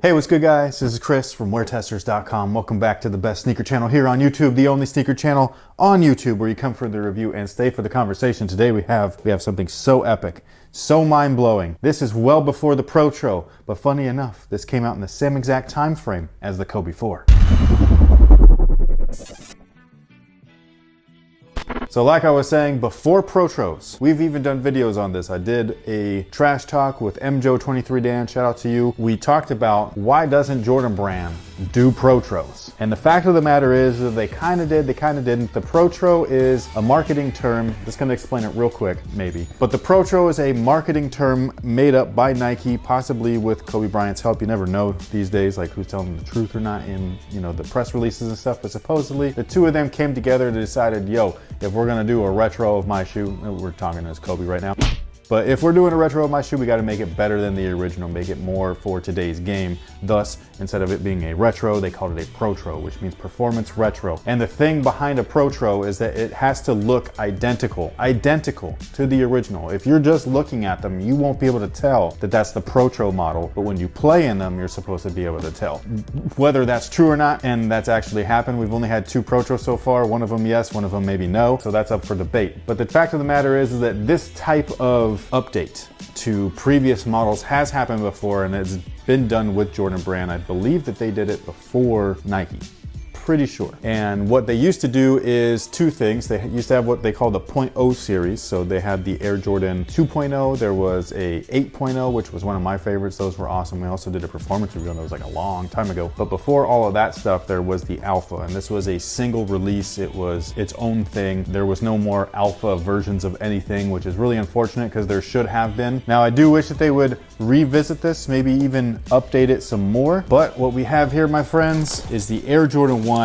Hey, what's good guys? This is Chris from WearTesters.com. Welcome back to the best sneaker channel here on YouTube, the only sneaker channel on YouTube where you come for the review and stay for the conversation. Today we have something so epic, so mind-blowing. This is well before the Protro, but funny enough, this came out in the same exact time frame as the Kobe 4. So like I was saying, before Protros, we've even done videos on this. I did a trash talk with MJO23Dan, shout out to you. We talked about why doesn't Jordan Brand do Protros? And the fact of the matter is that they kind of did, they kind of didn't. The Protro is a marketing term. Just gonna explain it real quick, maybe. But the Protro is a marketing term made up by Nike, possibly with Kobe Bryant's help. You never know these days, like who's telling the truth or not in, the press releases and stuff. But supposedly the two of them came together and decided, yo, if we're gonna do a retro of my shoe, we're talking as Kobe right now, but if we're doing a retro of my shoe, we got to make it better than the original, make it more for today's game. Thus, instead of it being a retro, they called it a Protro, which means performance retro. And the thing behind a Protro is that it has to look identical to the original. If you're just looking at them, you won't be able to tell that that's the Protro model, but when you play in them, you're supposed to be able to tell. Whether that's true or not, and that's actually happened, we've only had two Protros so far, one of them yes, one of them maybe no, so that's up for debate. But the fact of the matter is that this type of update to previous models has happened before, and it's been done with Jordan Brand. I believe that they did it before Nike. Pretty sure. And what they used to do is two things. They used to have what they call the .0 series. So they had the Air Jordan 2.0. There was a 8.0, which was one of my favorites. Those were awesome. We also did a performance review on those like a long time ago. But before all of that stuff, there was the Alpha, and this was a single release. It was its own thing. There was no more Alpha versions of anything, which is really unfortunate because there should have been. Now, I do wish that they would revisit this, maybe even update it some more. But what we have here, my friends, is the Air Jordan 1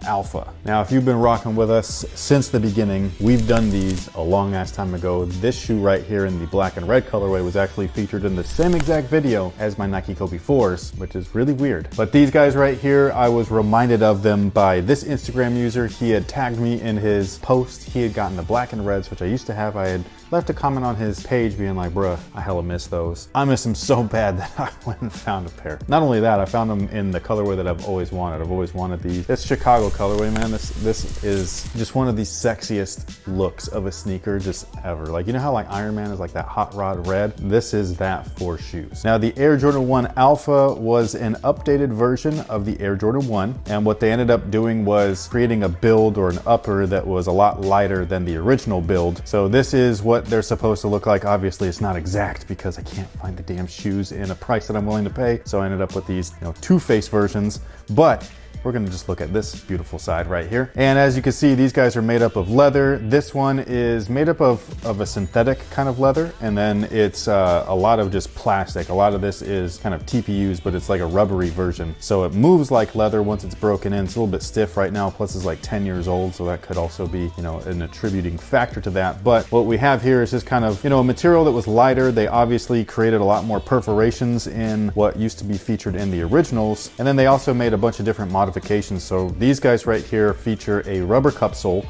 Alpha. Now, if you've been rocking with us since the beginning, we've done these a long ass time ago. This shoe right here in the black and red colorway was actually featured in the same exact video as my Nike Kobe 4s, which is really weird. But these guys right here, I was reminded of them by this Instagram user. He had tagged me in his post. He had gotten the black and reds, which I used to have. I had left a comment on his page being like, bruh, I hella miss those. I miss them so bad that I went and found a pair. Not only that, I found them in the colorway that I've always wanted. I've always wanted these. This Chicago colorway, man, this is just one of the sexiest looks of a sneaker just ever. Like, you know how like Iron Man is like that hot rod red? This is that for shoes. Now, the Air Jordan 1 Alpha was an updated version of the Air Jordan 1. And what they ended up doing was creating a build or an upper that was a lot lighter than the original build. So this is what they're supposed to look like. Obviously, it's not exact because I can't find the damn shoes in a price that I'm willing to pay. So I ended up with these, two-face versions, but we're gonna just look at this beautiful side right here. And as you can see, these guys are made up of leather. This one is made up of a synthetic kind of leather, and then it's a lot of just plastic. A lot of this is kind of TPUs, but it's like a rubbery version. So it moves like leather once it's broken in. It's a little bit stiff right now, plus it's like 10 years old, so that could also be, an attributing factor to that. But what we have here is just kind of, a material that was lighter. They obviously created a lot more perforations in what used to be featured in the originals. And then they also made a bunch of different modifications. So these guys right here feature a rubber cup sole.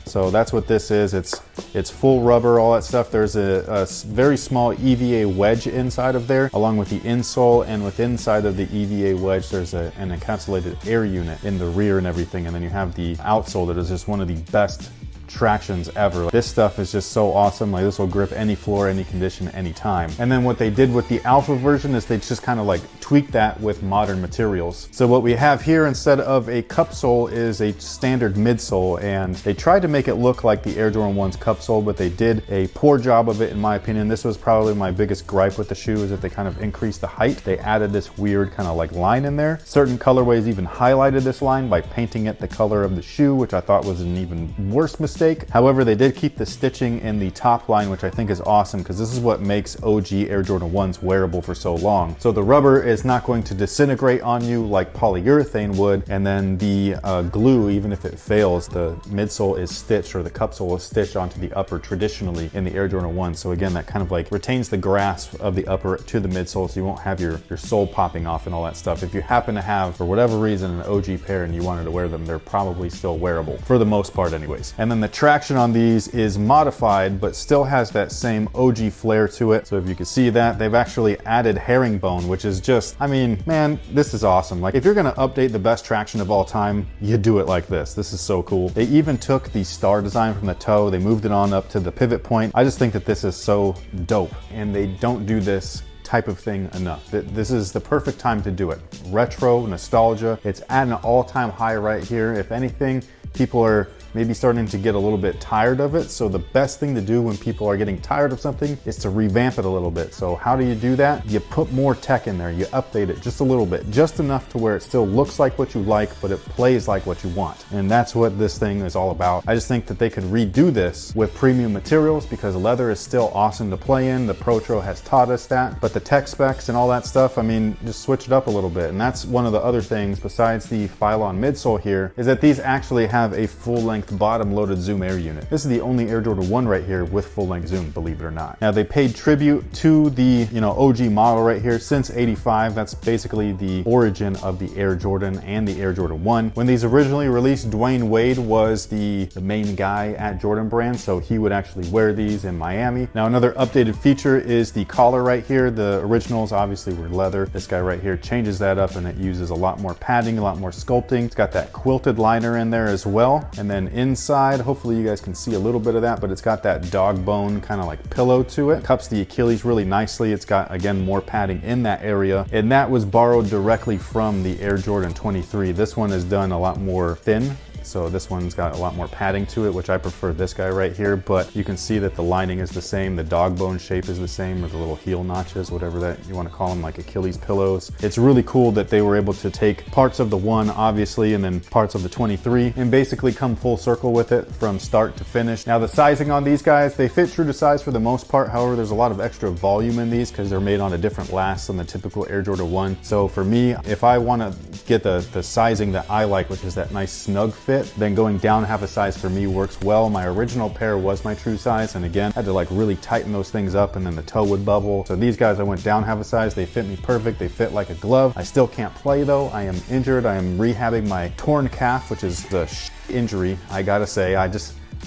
So that's what this is. It's full rubber, all that stuff. There's a very small EVA wedge inside of there, along with the insole, and with inside of the EVA wedge, there's an encapsulated air unit in the rear and everything. And then you have the outsole that is just one of the best tractions ever. This stuff is just so awesome. Like, this will grip any floor, any condition, anytime. And then what they did with the Alpha version is they just kind of like tweaked that with modern materials. So what we have here instead of a cup sole is a standard midsole, and they tried to make it look like the Air Jordan 1's cup sole, but they did a poor job of it in my opinion. This was probably my biggest gripe with the shoe, is that they kind of increased the height. They added this weird kind of like line in there. Certain colorways even highlighted this line by painting it the color of the shoe, which I thought was an even worse mistake. However, they did keep the stitching in the top line, which I think is awesome because this is what makes OG Air Jordan 1s wearable for so long. So the rubber is not going to disintegrate on you like polyurethane would, and then the glue, even if it fails, the midsole is stitched, or the cup sole is stitched onto the upper traditionally in the Air Jordan 1. So again, that kind of like retains the grasp of the upper to the midsole, so you won't have your sole popping off and all that stuff. If you happen to have, for whatever reason, an OG pair and you wanted to wear them, they're probably still wearable for the most part anyways. And then the traction on these is modified, but still has that same OG flair to it. So if you can see that, they've actually added herringbone, which is just just, I mean, man, this is awesome. Like if you're gonna update the best traction of all time, you do it like this. This is so cool. They even took the star design from the toe, they moved it on up to the pivot point. I just think that this is so dope, and they don't do this type of thing enough. This is the perfect time to do it. Retro, nostalgia, it's at an all-time high right here. If anything, people are maybe starting to get a little bit tired of it. So the best thing to do when people are getting tired of something is to revamp it a little bit. So how do you do that? You put more tech in there, you update it just a little bit, just enough to where it still looks like what you like, but it plays like what you want. And that's what this thing is all about. I just think that they could redo this with premium materials because leather is still awesome to play in. The Protro has taught us that, but the tech specs and all that stuff, I mean, just switch it up a little bit. And that's one of the other things besides the Phylon midsole here, is that these actually have a full-length bottom loaded zoom air unit. This is the only Air Jordan 1 right here with full length zoom, believe it or not. Now they paid tribute to the, OG model right here since '85. That's basically the origin of the Air Jordan and the Air Jordan 1. When these originally released, Dwayne Wade was the main guy at Jordan Brand, so he would actually wear these in Miami. Now another updated feature is the collar right here. The originals obviously were leather. This guy right here changes that up and it uses a lot more padding, a lot more sculpting. It's got that quilted liner in there as well. And then inside, hopefully you guys can see a little bit of that, but it's got that dog bone kind of like pillow to it. Cups the Achilles really nicely. It's got, again, more padding in that area. And that was borrowed directly from the Air Jordan 23. This one is done a lot more thin. So this one's got a lot more padding to it, which I prefer this guy right here, but you can see that the lining is the same, the dog bone shape is the same, or the little heel notches, whatever that you want to call them, like Achilles pillows. It's really cool that they were able to take parts of the 1, obviously, and then parts of the 23, and basically come full circle with it from start to finish. Now the sizing on these guys, they fit true to size for the most part. However, there's a lot of extra volume in these because they're made on a different last than the typical Air Jordan 1. So for me, if I want to get the sizing that I like, which is that nice snug fit, then going down half a size for me works well. My original pair was my true size, and again, I had to like really tighten those things up, and then the toe would bubble. So these guys, I went down half a size. They fit me perfect. They fit like a glove. I still can't play though. I am injured. I am rehabbing my torn calf, which is the injury. I gotta say,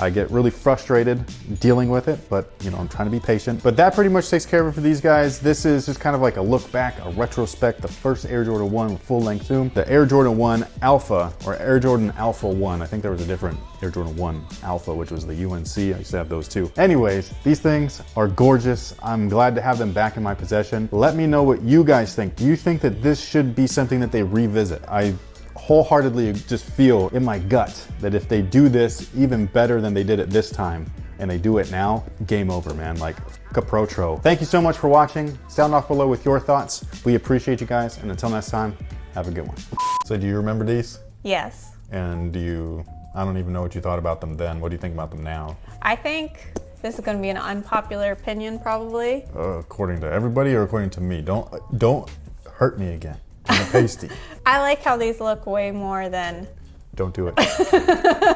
I get really frustrated dealing with it, but I'm trying to be patient. But that pretty much takes care of it for these guys. This is just kind of like a look back, a retrospect, the first Air Jordan 1 with full length zoom. The Air Jordan 1 Alpha, or Air Jordan Alpha 1. I think there was a different Air Jordan 1 Alpha, which was the UNC. I used to have those too. Anyways, these things are gorgeous. I'm glad to have them back in my possession. Let me know what you guys think. Do you think that this should be something that they revisit? I wholeheartedly just feel in my gut that if they do this even better than they did it this time, and they do it now, game over, man. Like a Protro. Thank you so much for watching. Sound off below with your thoughts. We appreciate you guys, and until next time, have a good one. So do you remember these? Yes. And I don't even know what you thought about them then. What do you think about them now? I think this is going to be an unpopular opinion, probably. According to everybody or according to me? Don't hurt me again. I'm a pasty. I like how these look way more than... Don't do it.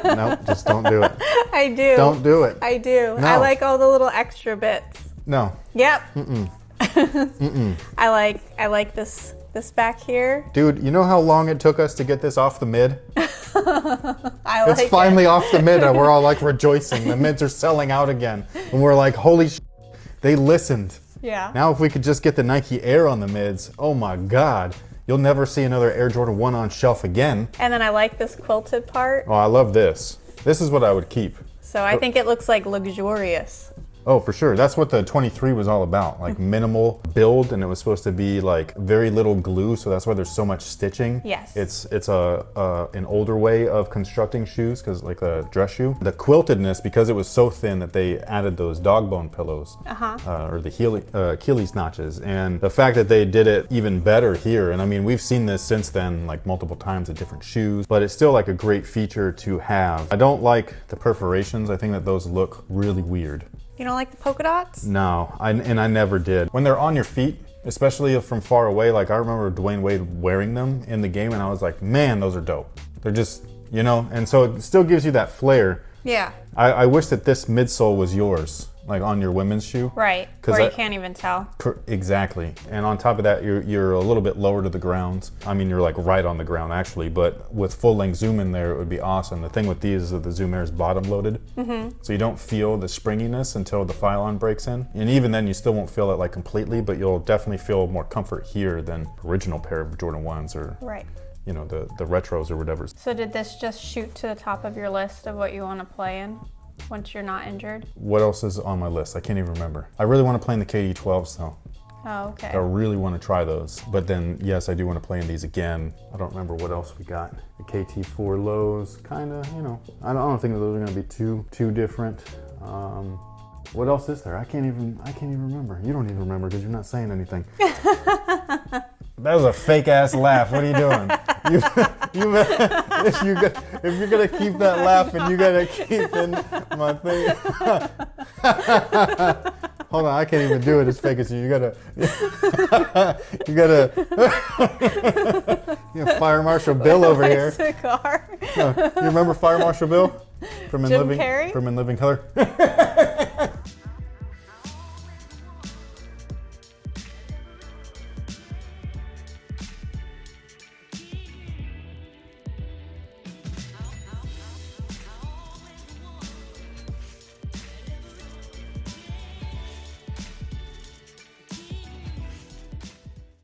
No, just don't do it. I do. Don't do it. I do. No. I like all the little extra bits. No. Yep. Mm-mm. Mm-mm. I like this back here. Dude, you know how long it took us to get this off the mid? It's finally off the mid, and we're all like rejoicing. The mids are selling out again. And we're like, holy sh**, they listened. Yeah. Now if we could just get the Nike Air on the mids, oh my God. You'll never see another Air Jordan 1 on shelf again. And then I like this quilted part. Oh, I love this. This is what I would keep. So I think it looks like luxurious. Oh, for sure. That's what the 23 was all about, like minimal build, and it was supposed to be like very little glue, so that's why there's so much stitching. Yes. It's an older way of constructing shoes, because like a dress shoe. The quiltedness, because it was so thin that they added those dog bone pillows, or the Achilles notches, and the fact that they did it even better here, and I mean, we've seen this since then like multiple times in different shoes, but it's still like a great feature to have. I don't like the perforations. I think that those look really weird. You don't like the polka dots? No, I never did. When they're on your feet, especially from far away, like I remember Dwayne Wade wearing them in the game and I was like, man, those are dope. They're just, and so it still gives you that flair. Yeah. I wish that this midsole was yours. like on your women's shoe. Right, where you can't even tell. Exactly. And on top of that, you're a little bit lower to the ground. I mean, you're like right on the ground actually, but with full length zoom in there, it would be awesome. The thing with these is that the zoom air is bottom loaded. So you don't feel the springiness until the Phylon breaks in. And even then you still won't feel it like completely, but you'll definitely feel more comfort here than original pair of Jordan 1s or you know, the retros or whatever. So did this just shoot to the top of your list of what you want to play in once you're not injured? What else is on my list? I can't even remember. I really want to play in the KD12s though. Oh, okay. I really want to try those. But then, yes, I do want to play in these again. I don't remember what else we got. The KT4 lows, kind of, you know, I don't think those are going to be too different. What else is there? I can't even remember. You don't even remember because you're not saying anything. That was a fake ass laugh. What are you doing? If you're gonna keep that laughing, you gotta keep in my thing. Hold on, I can't even do it as fake as you. You gotta Fire Marshal Bill over here. Cigar. No, you remember Fire Marshal Bill from Jim Carrey? From In Living Color?